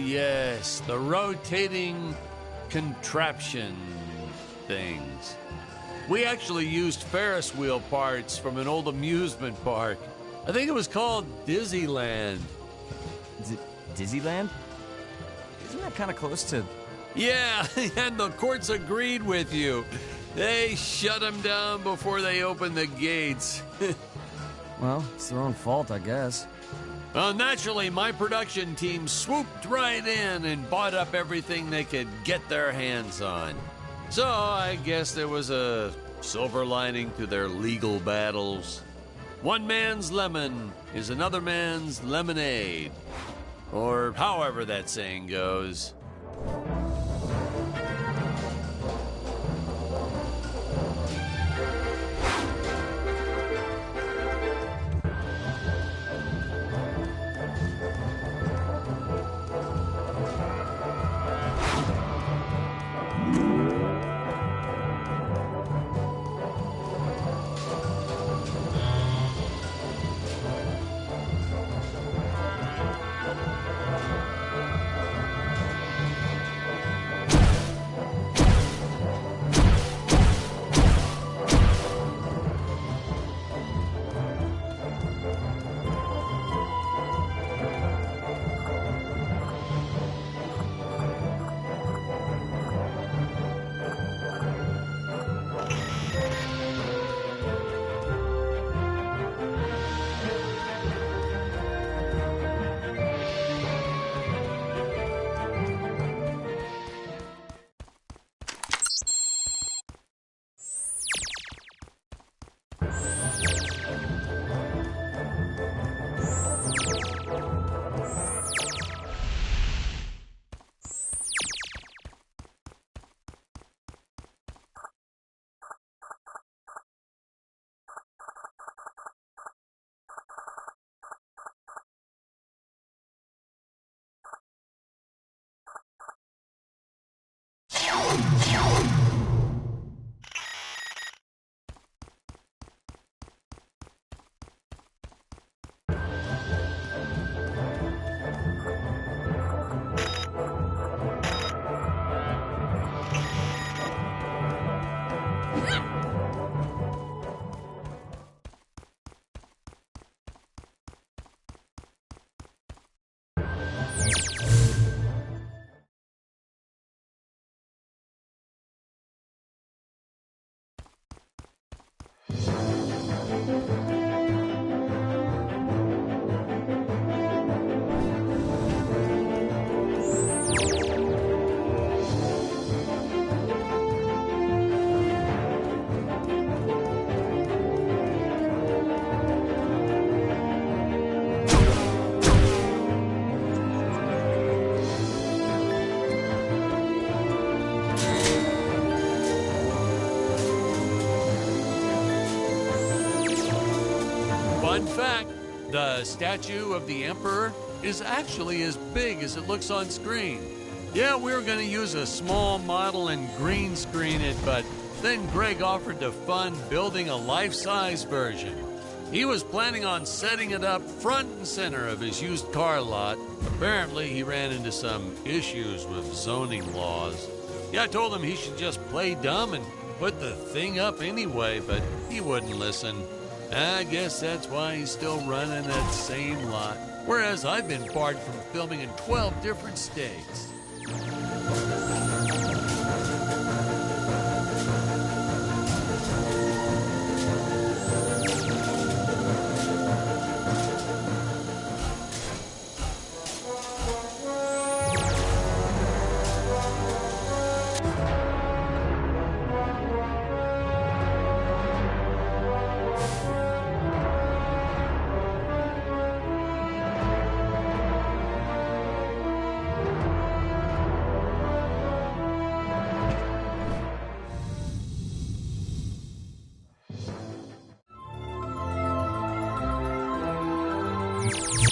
Yes, the rotating contraption things. We actually used Ferris wheel parts from an old amusement park. I think it was called Disneyland. Disneyland? Isn't that kind of close to... Yeah, and the courts agreed with you. They shut them down before they opened the gates. Well, it's their own fault, I guess. Well, naturally, my production team swooped right in and bought up everything they could get their hands on. So I guess there was a silver lining to their legal battles. One man's lemon is another man's lemonade. Or however that saying goes. Fun fact, the statue of the Emperor is actually as big as it looks on screen. Yeah, we were going to use a small model and green screen it, but then Greg offered to fund building a life-size version. He was planning on setting it up front and center of his used car lot. Apparently, he ran into some issues with zoning laws. Yeah, I told him he should just play dumb and put the thing up anyway, but he wouldn't listen. I guess that's why he's still running that same lot, whereas I've been barred from filming in 12 different states.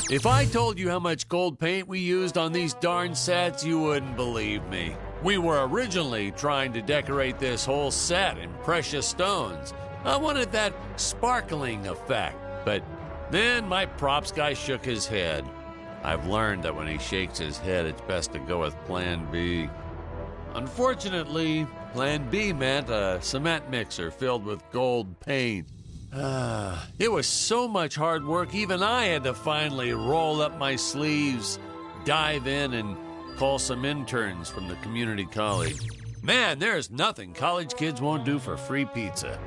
If I told you how much gold paint we used on these darn sets, you wouldn't believe me. We were originally trying to decorate this whole set in precious stones. I wanted that sparkling effect, but then my props guy shook his head. I've learned that when he shakes his head, it's best to go with Plan B. Unfortunately, Plan B meant a cement mixer filled with gold paint. It was so much hard work, even I had to finally roll up my sleeves, dive in, and call some interns from the community college. Man, there's nothing college kids won't do for free pizza.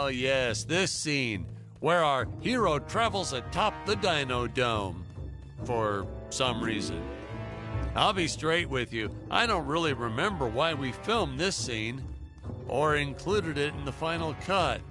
Oh, yes, this scene where our hero travels atop the Dino Dome for some reason. I'll be straight with you. I don't really remember why we filmed this scene or included it in the final cut.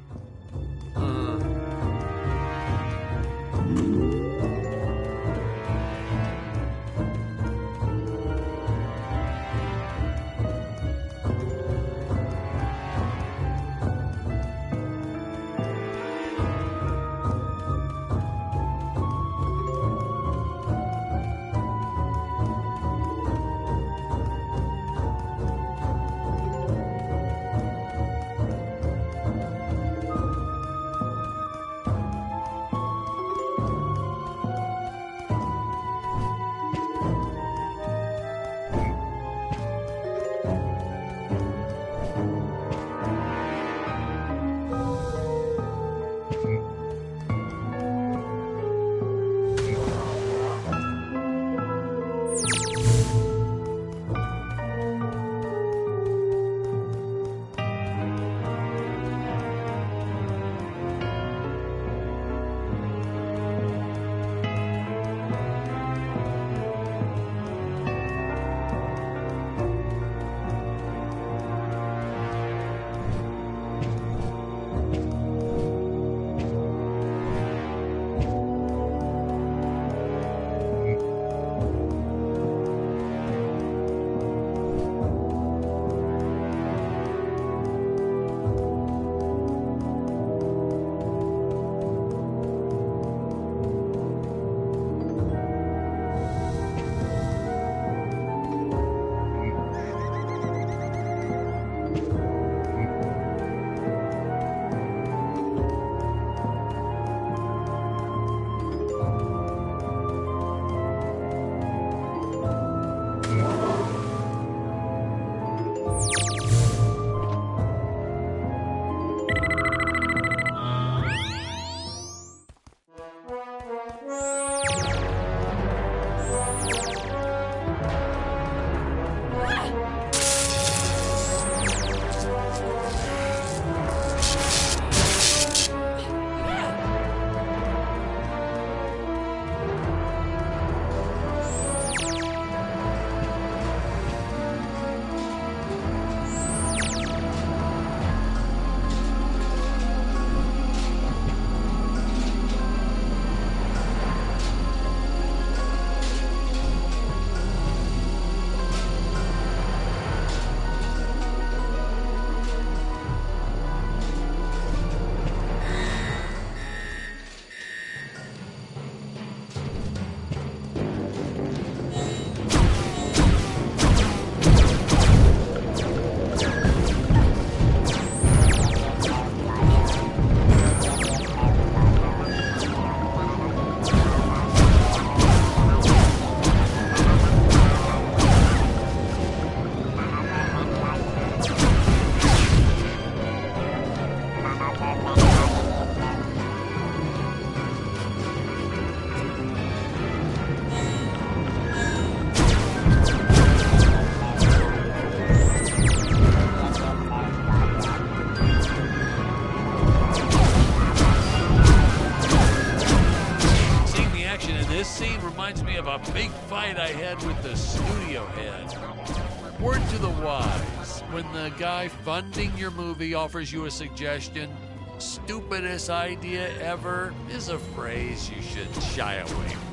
Reminds me of a big fight I had with the studio head. Word to the wise, when the guy funding your movie offers you a suggestion, stupidest idea ever is a phrase you should shy away from.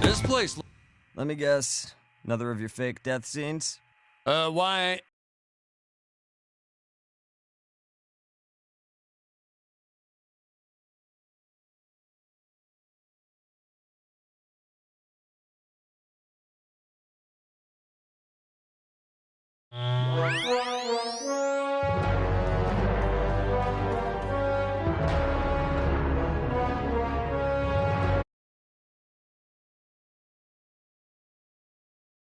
This place... Let me guess. Another of your fake death scenes? Why,